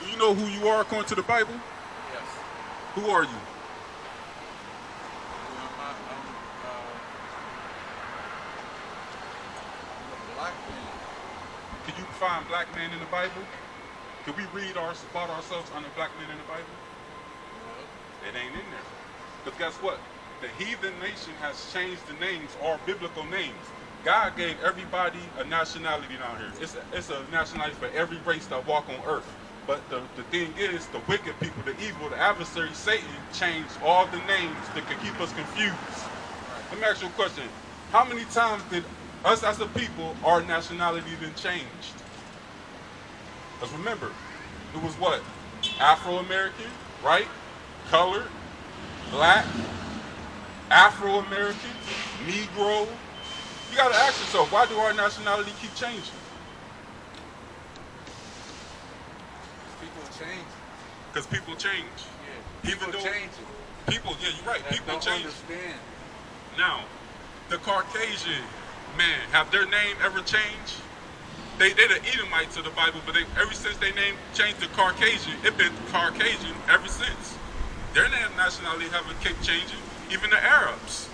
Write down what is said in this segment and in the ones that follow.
Do you know who you are according to the Bible? Yes. Who are you? I'm a black man. Can you find black man in the Bible? Can we read about ourselves under black men in the Bible? No. It ain't in there. Because guess what? The heathen nation has changed the names, or biblical names. God gave everybody a nationality down here. It's a nationality for every race that walk on earth. But the thing is, the wicked people, the evil, the adversary, Satan, changed all the names that could keep us confused. Let me ask you a question. How many times did us as a people, our nationality been changed? Because remember, it was what? Afro-American, right? Colored, black, Afro-American, Negro. You gotta ask yourself, why do our nationality keep changing? People change. Because people change. Yeah. Even People though change. people, yeah, you're right. That People don't change. understand. Now, the Caucasian man, have their name ever changed? They the Edomites of the Bible, but ever since they name changed to Caucasian, it been Caucasian ever since. Their nationality haven't kept changing. Even the Arabs,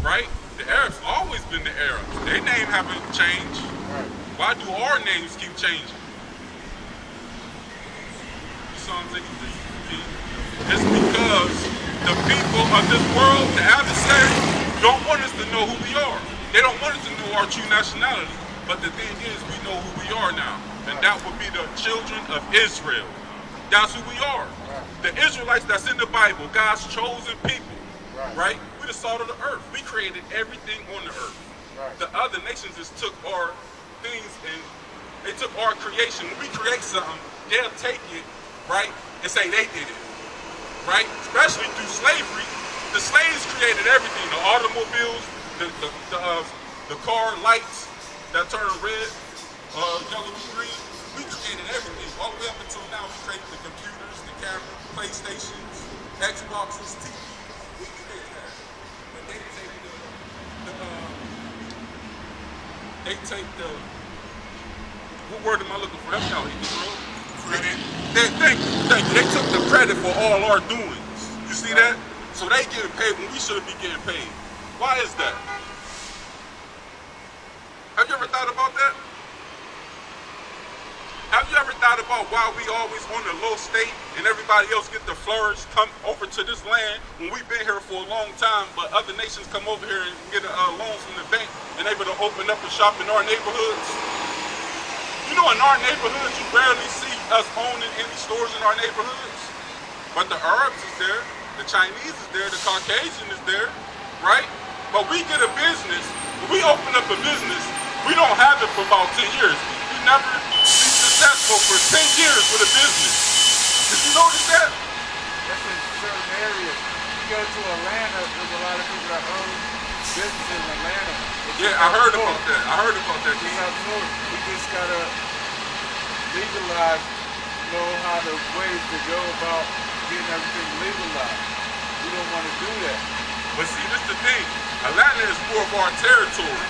right? The Arabs always been the Arabs. Their name haven't changed. Right. Why do our names keep changing? You saw what I'm saying? It's because the people of this world, the adversary, don't want us to know who we are. They don't want us to know our true nationality. But the thing is, we know who we are now. And that would be the children of Israel. That's who we are. The Israelites that's in the Bible, God's chosen people. Right? We're the salt of the earth. We created everything on the earth. Right. The other nations just took our things and they took our creation. When we create something, they'll take it, right, and say they did it. Right? Especially through slavery. The slaves created everything. The automobiles, the car lights that turn red, yellow and green. We created everything. All the way up until now, we created the computers, the cameras, PlayStations, Xboxes, TVs. We created that. But they take the what word am I looking for? Help me out, Credit. Thank you. They took the credit for all our doings. You see that? So they getting paid when we shouldn't be getting paid. Why is that? Have you ever thought about that? Have you ever thought about why we always on the low state and everybody else get the flourish, come over to this land when we've been here for a long time, but other nations come over here and get a loan from the bank and able to open up a shop in our neighborhoods? You know, in our neighborhoods, you rarely see us owning any stores in our neighborhoods. But the Arabs is there, the Chinese is there, the Caucasian is there, right? But we get a business, when we open up a business, we don't have it for about 10 years. We never be successful for 10 years with a business. Did you notice that? That's in certain areas. You go to Atlanta, there's a lot of people that own businesses in Atlanta. Yeah, I heard about that. I heard about that. We have no, we just gotta legalize, know how the ways to go about getting everything legalized. We don't want to do that. But see, this is the thing. Atlanta is more of our territory,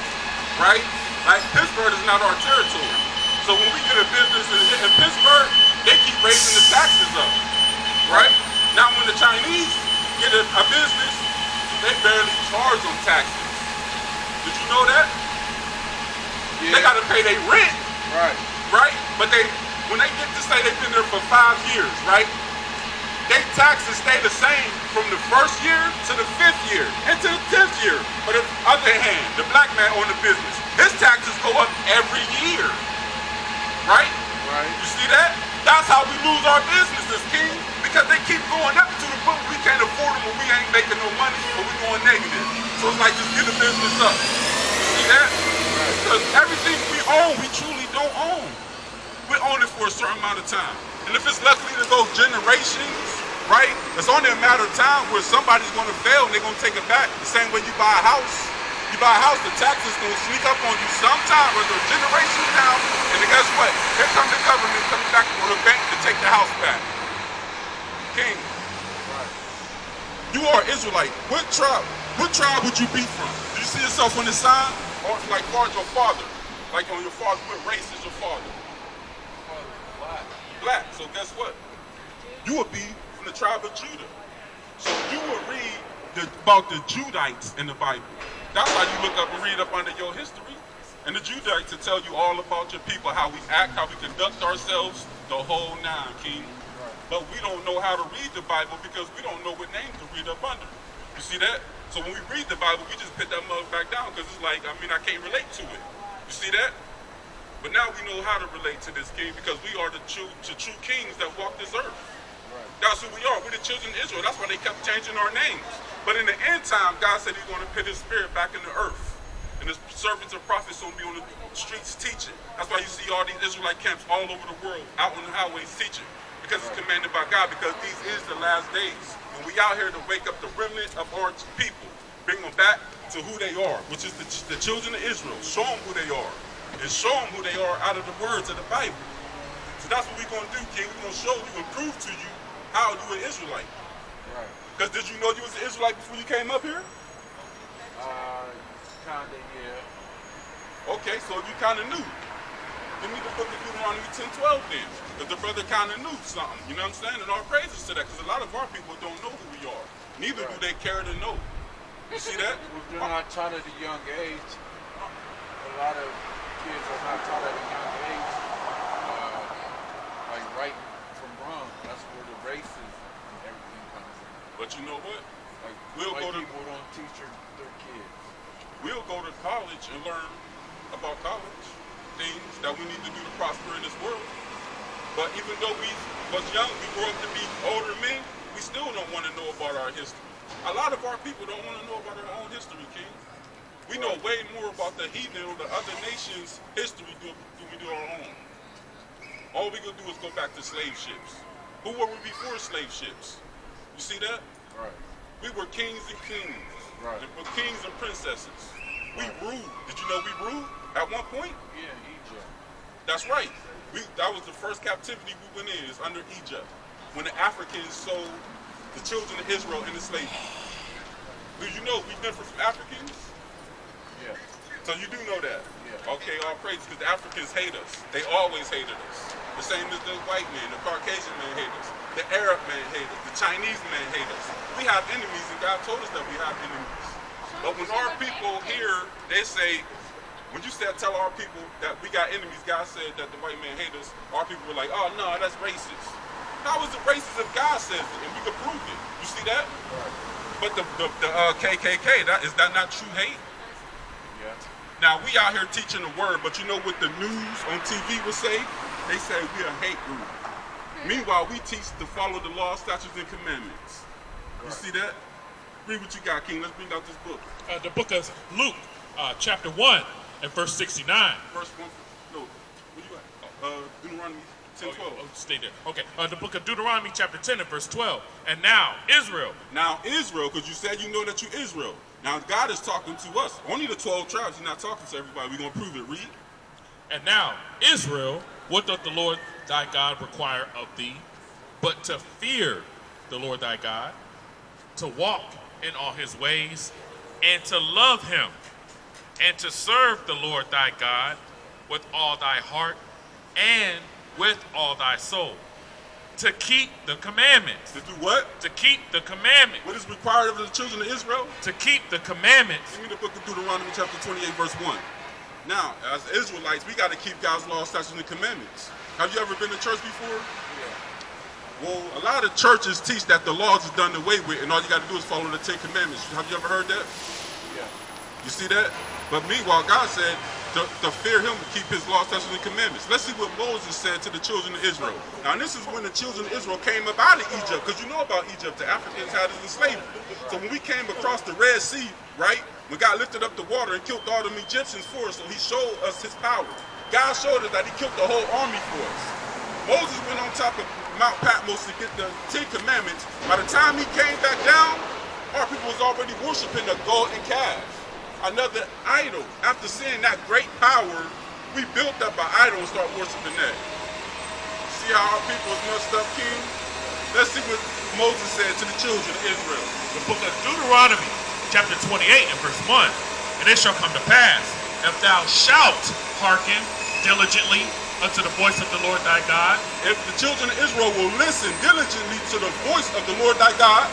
right? Like Pittsburgh is not our territory. So when we get a business in Pittsburgh, they keep raising the taxes up, right? Now when the Chinese get a business, they barely charge them taxes. Did you know that? Yeah. They got to pay their rent, Right. right? But when they get to say they've been there for 5 years, right? Their taxes stay the same from the first year to the 5th year and to the 10th year. But on the other hand, the black man own the business, his taxes go up every year, right? Right. You see that? That's how we lose our businesses, King, because they keep going up to the point we can't afford them when we ain't making no money or we going negative. So it's like, just get the business up. You see that? Because everything we own, we truly don't own. We own it for a certain amount of time. And if it's likely to go generations, right, it's only a matter of time where somebody's going to fail and they're going to take it back. The same way you buy a house. You buy a house, the taxes going to sneak up on you sometime, whether a generation down, and then guess what? Here comes the government coming back to the bank to take the house back. King, you are Israelite. What tribe would you be from? Do you see yourself on the sign? Or like far as your father? Like on your father, what race is your father? Black. Black. So guess what? you would be from the tribe of Judah. So you would read about the Judites in the Bible. That's how you look up and read up under your history. And the Judites will tell you all about your people, how we act, how we conduct ourselves, the whole nine, King. But we don't know how to read the Bible because we don't know what name to read up under. You see that? So when we read the Bible, we just put that mug back down because it's like, I mean, I can't relate to it. You see that? But now we know how to relate to this king because we are the true kings that walk this earth. Right. That's who we are. We're the children of Israel. That's why they kept changing our names. But in the end time, God said he's going to put his spirit back in the earth. And his servants and prophets will be on the streets teaching. That's why you see all these Israelite camps all over the world, out on the highways teaching. Because it's commanded by God, because these is the last days. And we out here to wake up the remnant of our people. Bring them back to who they are, which is the children of Israel. Show them who they are. And show them who they are out of the words of the Bible. So that's what we're going to do, King. We're going to show you and prove to you how you an Israelite. Right. Because did you know you was an Israelite before you came up here? Kinda, yeah. Okay, so you kinda knew. Give me the book of Deuteronomy 10:12 then. Because the brother kinda knew something. You know what I'm saying? And all praises to that. Because a lot of our people don't know who we are. Neither do they care to know. You see that? We're not taught at a young age. A lot of kids are not taught at a young age. Like right from wrong. That's where the races and everything comes in. But you know what? Like people don't teach their kids. We'll go to college and learn about college, things that we need to do to prosper in this world. But even though we was young, we grew up to be older men, we still don't want to know about our history. A lot of our people don't want to know about our own history, King. We know way more about the heathen or the other nations' history than we do our own. All we gonna do is go back to slave ships. Who were we before slave ships? You see that? Right. We were kings and queens. Right. We're kings and princesses. We ruled. Did you know we ruled at one point? Yeah, Egypt. That's right. That was the first captivity we went in, is under Egypt. When the Africans sold the children of Israel into slavery. Did you know we different from Africans? Yeah. So you do know that? Yeah. Okay, all praise, because the Africans hate us. They always hated us. The same as the white man, the Caucasian man hate us. The Arab man hate us. The Chinese man hate us. We have enemies, and God told us that we have enemies. But when our people hear, they say, when you said tell our people that we got enemies, God said that the white man hate us, our people were like, oh no, that's racist. How is it racist if God says it and we can prove it? You see that? Right. But the KKK, is that not true hate? Yeah. Now we out here teaching the word, but you know what the news on TV would say? They say we're a hate group. Meanwhile, we teach to follow the law, statutes, and commandments. You see that? Read what you got, King. Let's bring out this book. The book of Luke, chapter 1 and verse 69. Verse 1, no, where you at? Deuteronomy 10:12. Oh, stay there. Okay, the book of Deuteronomy, chapter 10 and verse 12. And now, Israel. Now, Israel, because you said you know that you're Israel. Now, God is talking to us. Only the 12 tribes. He's not talking to everybody. We're going to prove it. Read. And now, Israel, what doth the Lord thy God require of thee, but to fear the Lord thy God, to walk in all his ways, and to love him, and to serve the Lord thy God with all thy heart and with all thy soul, to keep the commandments. To do what? To keep the commandments. What is required of the children of Israel? To keep the commandments. Give me the book of Deuteronomy chapter 28, verse 1. Now, as Israelites, we got to keep God's law, statutes, and commandments. Have you ever been to church before? Yeah. Well, a lot of churches teach that the laws is done away with, and all you got to do is follow the 10 commandments. Have you ever heard that? Yeah. You see that? But meanwhile, God said to fear him, to keep his law, statutes, and commandments. Let's see what Moses said to the children of Israel. Now, this is when the children of Israel came up out of Egypt, because you know about Egypt, the Africans had us in slavery. So when we came across the Red Sea, right, when God lifted up the water and killed all them Egyptians for us, so he showed us his power. God showed us that he killed the whole army for us. Moses went on top of Mount Patmos to get the 10 commandments. By the time he came back down, our people was already worshiping a golden calf, another idol. After seeing that great power, we built up an idol and started worshiping that. See how our people is messed up, King? Let's see what Moses said to the children of Israel. The book of Deuteronomy, chapter 28 and verse 1. And it shall come to pass, if thou shalt hearken diligently unto the voice of the Lord thy God, If the children of Israel will listen diligently to the voice of the Lord thy God,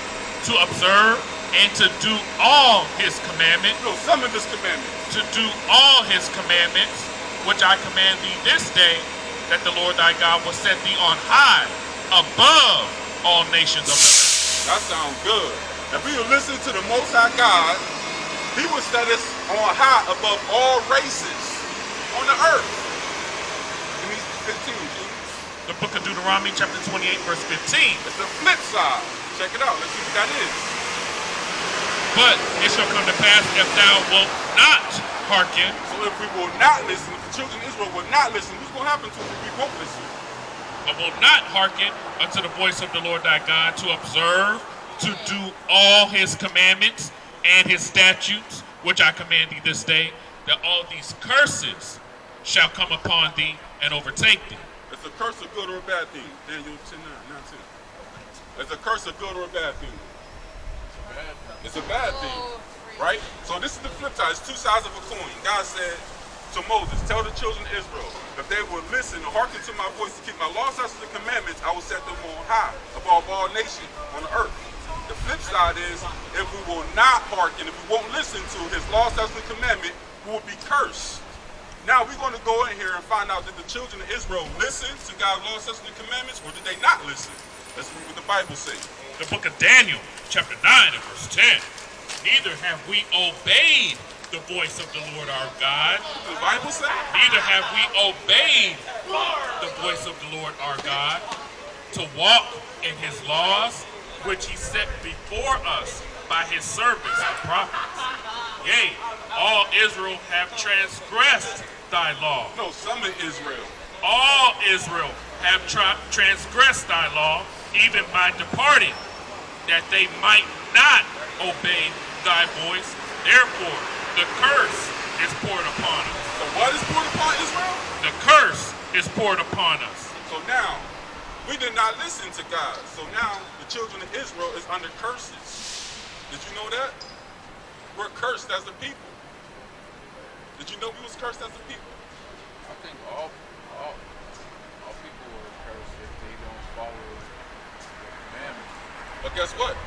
to observe and to do all his commandments, some of his commandments, to do all his commandments, which I command thee this day, that the Lord thy God will set thee on high above all nations of the earth. that sounds good. If we will listen to the Most High God, he will set us on high above all races on the earth. Give me 15, G. The book of Deuteronomy chapter 28 verse 15. It's the flip side. Check it out. Let's see what that is. But it shall come to pass if thou wilt not hearken, So if we will not listen, if the children of Israel will not listen, what's going to happen to us if we won't listen? but will not hearken unto the voice of the Lord thy God, to observe, to do all his commandments and his statutes, which I command thee this day, that all these curses shall come upon thee and overtake thee. It's a curse, a good or a bad thing. Daniel 10:9, 9:10. It's a curse, a good or a bad thing. It's a bad thing, right? So this is the flip side. It's two sides of a coin. God said to Moses, tell the children of Israel, if they will listen and hearken to my voice to keep my laws, statutes, and commandments, I will set them on high above all nations on the earth. The flip side is, if we will not hearken, if we won't listen to his laws, statutes, and commandment, we will be cursed. Now we're going to go in here and find out, did the children of Israel listen to God's laws, statutes, and commandments, or did they not listen? Let's read what the Bible says. The book of Daniel, chapter 9 and verse 10. Neither have we obeyed the voice of the Lord our God, The Bible says, neither have we obeyed the voice of the Lord our God, to walk in his laws, which he set before us by his servants the prophets. Yea, all Israel have transgressed thy law. no, some of Israel. All Israel have transgressed thy law, even by departing, that they might not obey thy voice. Therefore, the curse is poured upon us. So what is poured upon Israel? The curse is poured upon us. So now, we did not listen to God. So now, the children of Israel is under curses. Did you know that? We're cursed as a people. Did you know we was cursed as a people? I think all people are cursed if they don't follow the commandments. But guess what?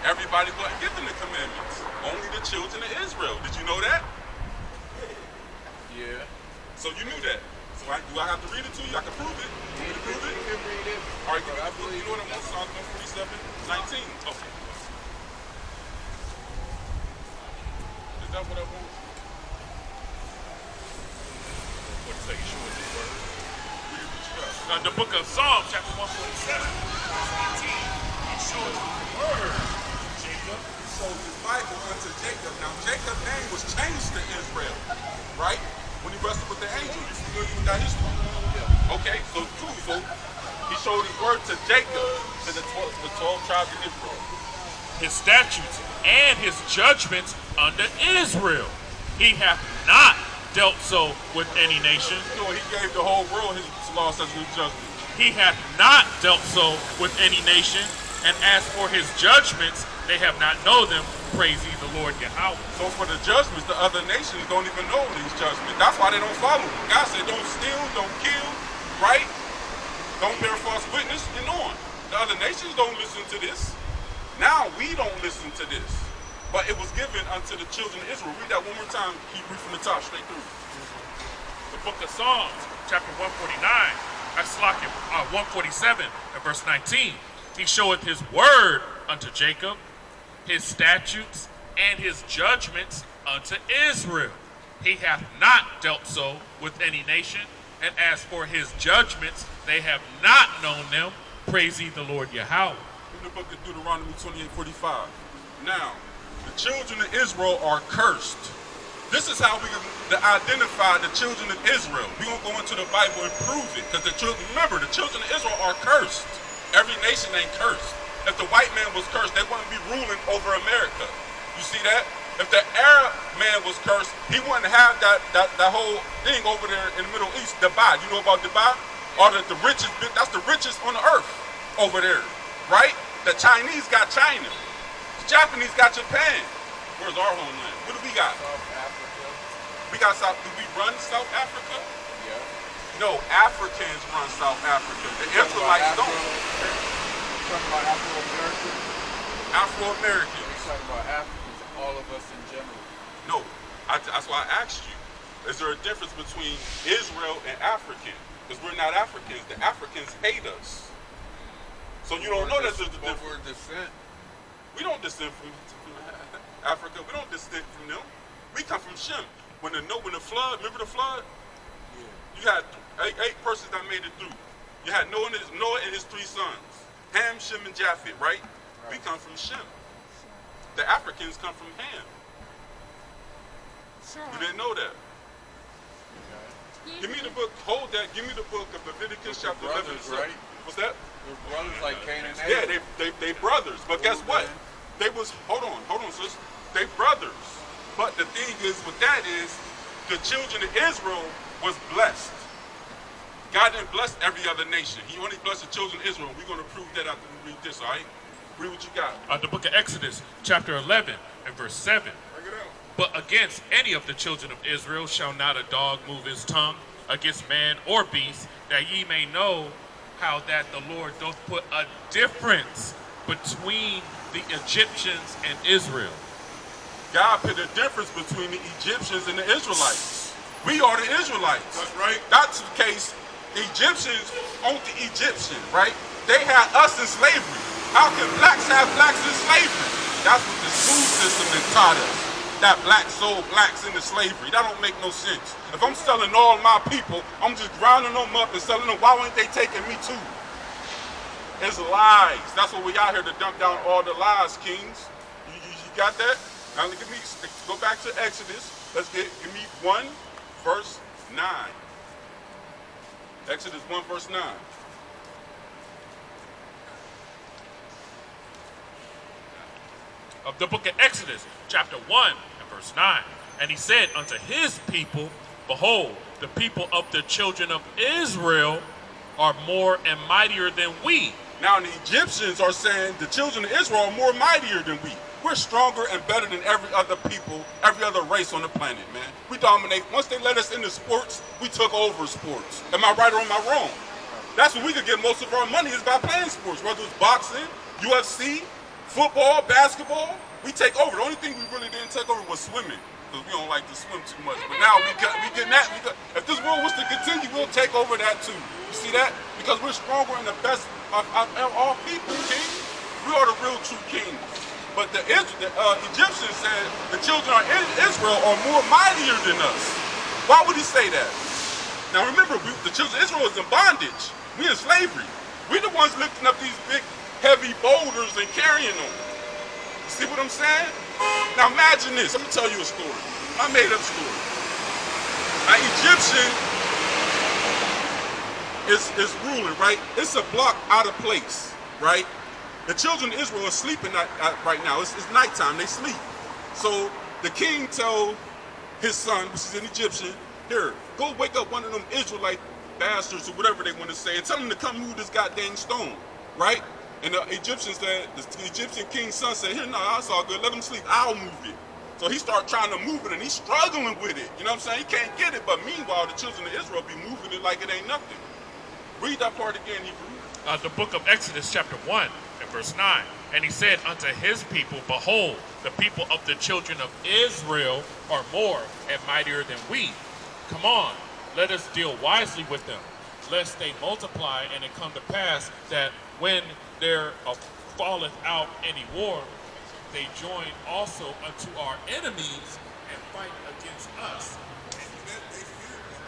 Everybody wasn't given the commandments. Only the children of Israel. Did you know that? Yeah. So you knew that. So do I have to read it to you? I can prove it. You want me to prove it? You can read it. All right, give me but I the book. believe You know what I'm on? Psalm 147, 19. Okay. Is that what I want? What do you say? You sure it's his word? Read what you got. Now, the book of Psalms, chapter 147, verse 18, he shows the word to Jacob. So his Bible unto Jacob. Now Jacob's name was changed to Israel, right? When he wrestled with the angel. You familiar with that history? Yeah. Okay, so cool. So he showed his word to Jacob, to the 12 tribes of Israel. His statutes and his judgments unto Israel. He hath not dealt so with any nation. You know, he gave the whole world his law, statutes, and judgment. He hath not dealt so with any nation. And as for his judgments, they have not known them. Praise ye the Lord Yahweh. So for the judgments, the other nations don't even know these judgments. That's why they don't follow them. God said, don't steal, don't kill, right? Don't bear false witness, and on. The other nations don't listen to this. Now we don't listen to this. But it was given unto the children of Israel. Read that one more time. Keep reading from the top straight through. The book of Psalms, chapter 147, and verse 19. He showeth his word unto Jacob, his statutes and his judgments unto Israel. He hath not dealt so with any nation, and as for his judgments, they have not known them. Praise ye the Lord Yahweh. In the book of Deuteronomy 28:45. Now, the children of Israel are cursed. This is how we can identify the children of Israel. We're going to go into the Bible and prove it. Because the children, remember, the children of Israel are cursed. Every nation ain't cursed. If the white man was cursed, they wouldn't be ruling over America. You see that? If the Arab man was cursed, he wouldn't have that whole thing over there in the Middle East, Dubai. You know about Dubai? Or the richest, that's the richest on the earth over there, right? The Chinese got China. The Japanese got Japan. Where's our homeland? What do we got? South Africa. We got South, do we run South Africa? Yeah. No, Africans run South Africa. The Israelites don't. Talking about Afro-Americans? Afro-Americans. He's talking about Africans, all of us in general. No, that's why I asked you. Is there a difference between Israel and African? Because we're not Africans. The Africans hate us. So you don't know that there's a difference. But we're descent. We don't descend from Africa. We don't descend from them. We come from Shem. When the flood, remember the flood? Yeah. You had eight persons that made it through. You had Noah and his 3 sons. Ham, Shem, and Japheth, right? We come from Shem. The Africans come from Ham. You didn't know that. Give me the book, hold that, give me the book of Leviticus chapter 11. Right? What's that? They're brothers like Cain and Yeah, Abel. they brothers. But guess what? They was, hold on, sis. They brothers. But the thing is, with that is, the children of Israel was blessed. God didn't bless every other nation. He only blessed the children of Israel. We're going to prove that after we read this, all right? Read what you got. The book of Exodus, chapter 11 and verse 7. Bring it out. But against any of the children of Israel shall not a dog move his tongue against man or beast, that ye may know how that the Lord doth put a difference between the Egyptians and Israel. God put a difference between the Egyptians and the Israelites. We are the Israelites. That's right. That's the case. The Egyptians owned the Egyptians, right? They had us in slavery. How can blacks have blacks in slavery? That's what the school system has taught us. That black sold blacks into slavery. That don't make no sense. If I'm selling all my people, I'm just grinding them up and selling them. Why weren't they taking me too? It's lies. That's what we out here to dump down all the lies, kings. You got that? Now give me, go back to Exodus. Give me 1 verse 9. Exodus 1 verse 9. Of the book of Exodus, chapter 1 and verse 9. And he said unto his people, behold, the people of the children of Israel are more and mightier than we. Now the Egyptians are saying the children of Israel are more mightier than we. We're stronger and better than every other people, every other race on the planet, man. We dominate. Once they let us into sports, we took over sports. Am I right or am I wrong? That's where we could get most of our money is by playing sports, whether it's boxing, UFC, football, basketball. We take over. The only thing we really didn't take over was swimming, because we don't like to swim too much. But now we getting that. If this world was to continue, we'll take over that too. You see that? Because we're stronger and the best of all people, king. We are the real true kings. But the Egyptians said the children of Israel are more mightier than us. Why would he say that? Now remember, the children of Israel is in bondage. We in slavery. We're the ones lifting up these big, heavy boulders and carrying them. See what I'm saying? Now imagine this. I'm going to tell you a story. I made up story. An Egyptian is ruling, right? It's a block out of place, right? The children of Israel are sleeping right now. It's nighttime. They sleep. So the king told his son, which is an Egyptian, here, go wake up one of them Israelite bastards or whatever they want to say and tell them to come move this goddamn stone, right? And the Egyptian said, the Egyptian king's son said, here, no, that's all good. Let him sleep. I'll move it. So he started trying to move it, and he's struggling with it. You know what I'm saying? He can't get it. But meanwhile, the children of Israel be moving it like it ain't nothing. Read that part again, Hebrew. The book of Exodus, chapter 1 and verse 9. And he said unto his people, behold, the people of the children of Israel are more and mightier than we. Come on, let us deal wisely with them, lest they multiply, and it come to pass that when there falleth out any war, they join also unto our enemies and fight against us. And they fear them.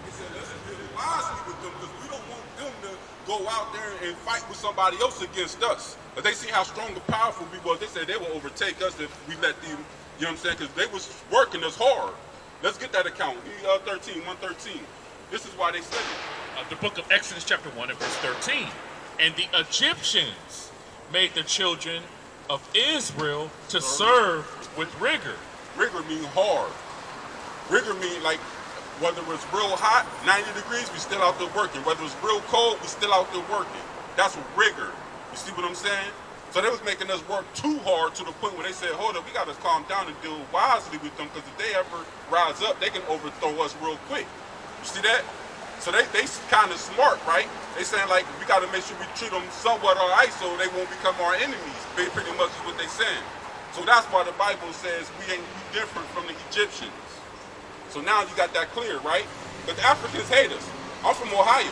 He said, let's deal wisely with them, because we don't want them to go out there and fight with somebody else against us. But they see how strong and powerful we was. They said they will overtake us if we let them, you know what I'm saying? Because they was working us hard. Let's get that account. 113. This is why they said it. The book of Exodus, chapter 1 and verse 13. And the Egyptians made the children of Israel to serve with rigor. Rigor mean hard. Rigor mean like whether it's real hot, 90 degrees, we still out there working. Whether it's real cold, we still out there working. That's rigor. You see what I'm saying? So they was making us work too hard to the point where they said, hold up, we got to calm down and deal wisely with them, because if they ever rise up, they can overthrow us real quick. You see that? So they kind of smart, right? They saying like we got to make sure we treat them somewhat all right so they won't become our enemies. Pretty much is what they saying. So that's why the Bible says we different from the Egyptians. So now you got that clear, right? But the Africans hate us. I'm from Ohio,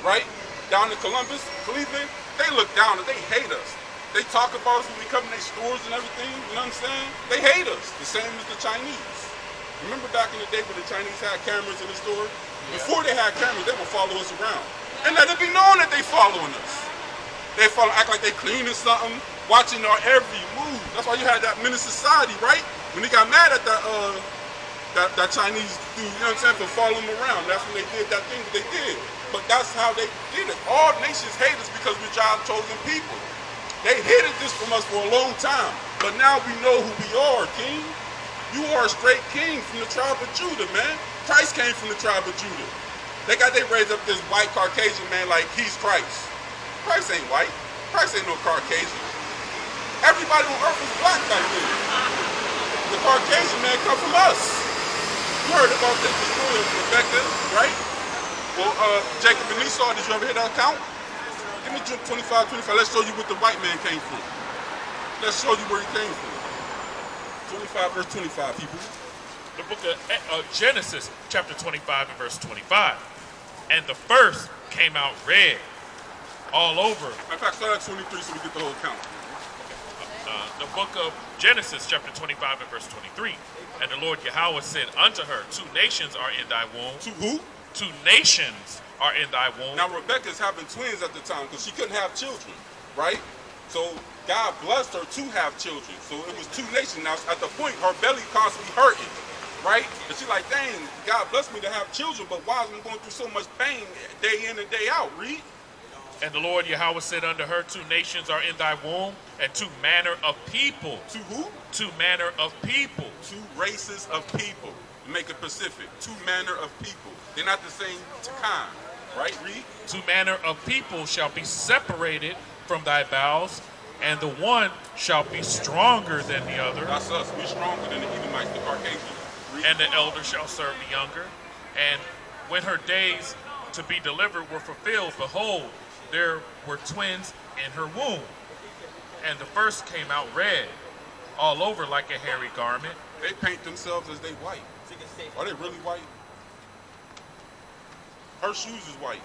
right? Down in Columbus, Cleveland, they look down and they hate us. They talk about us when we come in their stores and everything, you know what I'm saying? They hate us, the same as the Chinese. Remember back in the day when the Chinese had cameras in the store? Before they had cameras, they would follow us around. And let it be known that they following us. They follow, act like they cleaning something, watching our every move. That's why you had that menace society, right? When they got mad at that Chinese dude, you know what I'm saying, for following them around. That's when they did that thing that they did. But that's how they did it. All nations hate us because we're God's chosen people. They hated this from us for a long time. But now we know who we are, King. You are a straight king from the tribe of Judah, man. Christ came from the tribe of Judah. They raised up this white Caucasian man like he's Christ. Christ ain't white. Christ ain't no Caucasian. Everybody on earth was black back then. The Caucasian man come from us. You heard about this story of Rebecca, right? Well, Jacob and Esau, did you ever hear that account? Give me 25. Let's show you what the white man came from. Let's show you where he came from. 25 verse 25, people. The book of Genesis, chapter 25 and verse 25. And the first came out red all over. In fact, start at 23 so we get the whole count. The book of Genesis, chapter 25 and verse 23. And the Lord Yahweh said unto her, 2 nations are in thy womb. 2 who? 2 nations are in thy womb. Now Rebecca's having twins at the time because she couldn't have children, right? So God blessed her to have children. So it was 2 nations. Now at the point, her belly constantly hurting, right? And she's like, dang, God blessed me to have children, but why am I going through so much pain day in and day out? Read. And the Lord Yahweh said unto her, 2 nations are in thy womb, and 2 manner of people. 2 who? 2 manner of people. 2 races of people. Make it Pacific. 2 manner of people. They're not the same kind, right? Read. 2 manner of people shall be separated from thy bowels, and the one shall be stronger than the other. That's us. We're stronger than the Edomites, the Caucasians. Read. And the elder shall serve the younger. And when her days to be delivered were fulfilled, behold, there were twins in her womb. And the first came out red, all over like a hairy garment. They paint themselves as they white. Are they really white? Her shoes is white.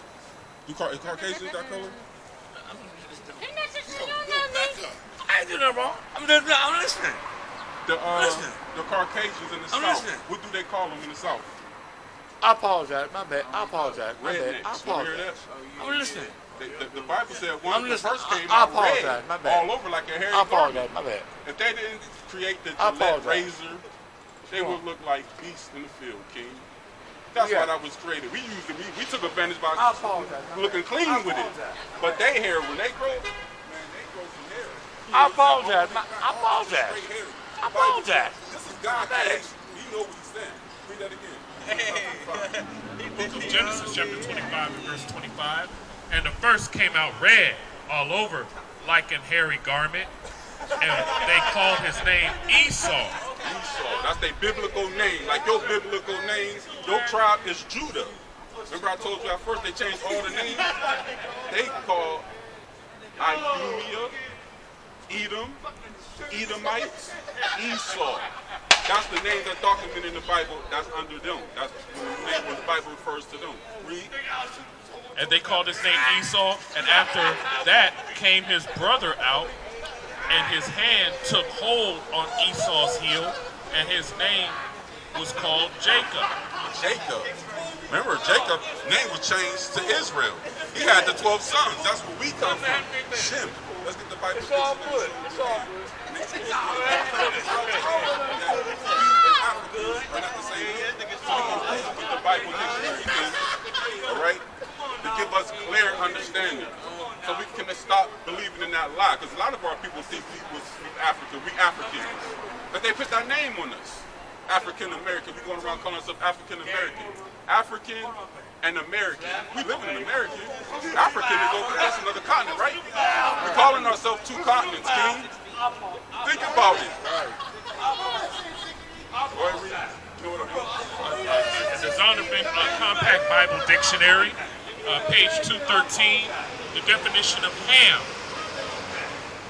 Do Caucasians that color? I ain't doing nothing wrong. I'm listening. The Caucasians in the I'm South, listening. what do they call them in the South? I apologize. My bad. I apologize. My bad. I Rednecks. You hear apologize. that? I'm listening. The Bible said one I'm of the listening. first came I out apologize. red, My bad. all over like a hairy I garment. apologize. My bad. If they didn't create the I Gillette apologize. razor, they would look like beasts in the field, King. That's why that was created. We used it. We took advantage by I apologize. looking clean I with it. apologize. But they hair, when they grow, man, they grow some hair. I apologize. I apologize. Straight hair. I apologize. This is God creation. He know what he's saying. Read that again. Book of Genesis, chapter 25 and verse 25. And the first came out red, all over like an hairy garment. And they called his name Esau. Esau. That's their biblical name. Like your biblical name, your tribe is Judah. Remember I told you at first they changed all the names? They call Idumea, Edom, Edomites, Esau. That's the name that's documented in the Bible. That's under them. That's the name when the Bible refers to them. Read. And they called his name Esau. And after that came his brother out, and his hand took hold on Esau's heel, and his name was called Jacob. Jacob. Remember, Jacob's name was changed to Israel. He had the 12 sons. That's where we come from. Shem. Let's get the Bible. It's all good. It's all good. With the Bible dictionary, all right, to give us clear understanding, so we can stop believing in that lie. Because a lot of our people think we was African, we Africans, but they put that name on us, African American. We going around calling ourselves African American, African and American. We living in America. African is over there. That's another continent, right? We're calling ourselves 2 continents, King. Think about it. know what I mean? The Zondervan Compact Bible Dictionary, page 213, the definition of Ham.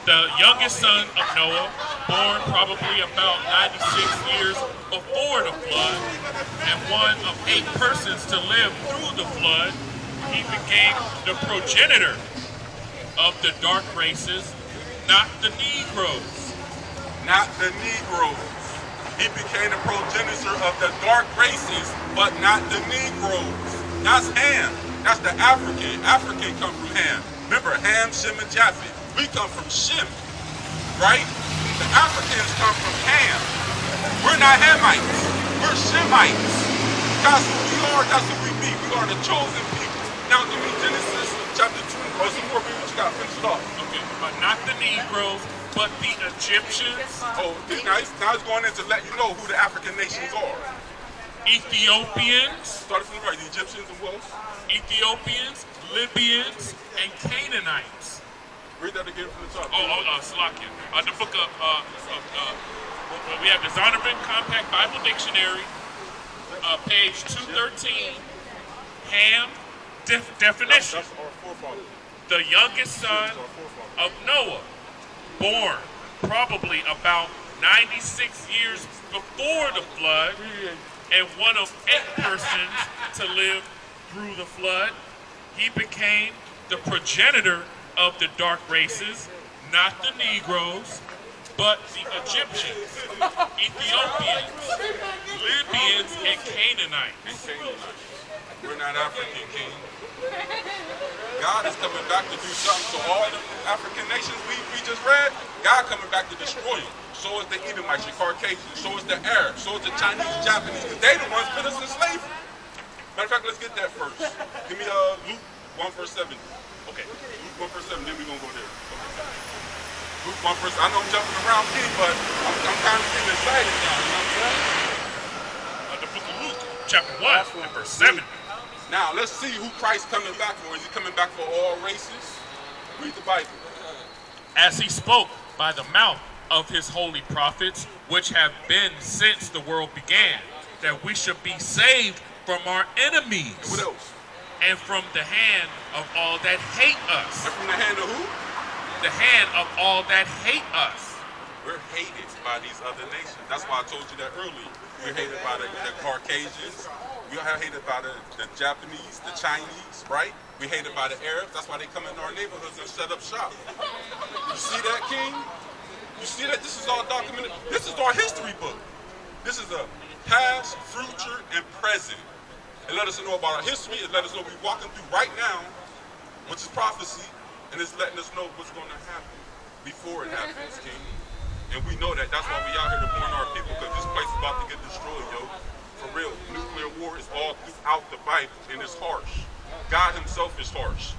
The youngest son of Noah, born probably about 96 years before the flood, and one of 8 persons to live through the flood. He became the progenitor of the dark races, not the Negroes. Not the Negroes. He became the progenitor of the dark races, but not the Negroes. That's Ham. That's the African. African come from Ham. Remember, Ham, Shem, and Japheth. We come from Shem, right? The Africans come from Ham. We're not Hamites. We're Shemites. That's what we are. That's what we be. We are the chosen people. Now give me Genesis chapter 2. Or some more people you got to finish it off. Okay, but not the Negroes, but the Egyptians, Oh, now he's going in to let you know who the African nations are. Ethiopians, Started from the right, the Egyptians and what else? Ethiopians, Libyans, and Canaanites. Read that again from the top. Salakia. The book of, we have the Zondervan Compact Bible Dictionary, page 213, Ham, definition. That's our forefathers. The youngest son of Noah, born probably about 96 years before the flood, and one of 8 persons to live through the flood. He became the progenitor of the dark races, not the Negroes, but the Egyptians, Ethiopians, Libyans, and Canaanites. We're not African, King. God is coming back to do something to all the African nations we just read. God coming back to destroy them. So is the Edomites, the Caucasians. So is the Arabs. So is the Chinese, Japanese. Because they the ones put us in slavery. Matter of fact, let's get that first. Give me Luke 1 verse 7. Okay. Luke 1 verse 7, then we're going to go there. Okay. Luke 1 verse, I know I'm jumping around, King, but I'm kind of getting excited now, you know what I'm saying? The book of Luke, chapter 1, and verse 7. Now, let's see who Christ coming back for. Is he coming back for all races? Read the Bible. As he spoke by the mouth of his holy prophets, which have been since the world began, that we should be saved from our enemies. What else? And from the hand of all that hate us. And from the hand of who? The hand of all that hate us. We're hated by these other nations. That's why I told you that earlier. We're hated by the Caucasians. We are hated by the Japanese, the Chinese, right? We hated by the Arabs. That's why they come in our neighborhoods and set up shop. You see that, King? You see that? This is all documented. This is our history book. This is a past, future, and present. It let us know about our history. It let us know we're walking through right now, which is prophecy, and it's letting us know what's going to happen before it happens, King. And we know that. That's why we out here to warn our people, because this place is about to get destroyed, yo. For real. Nuclear war is all throughout the Bible, and it's harsh. God himself is harsh.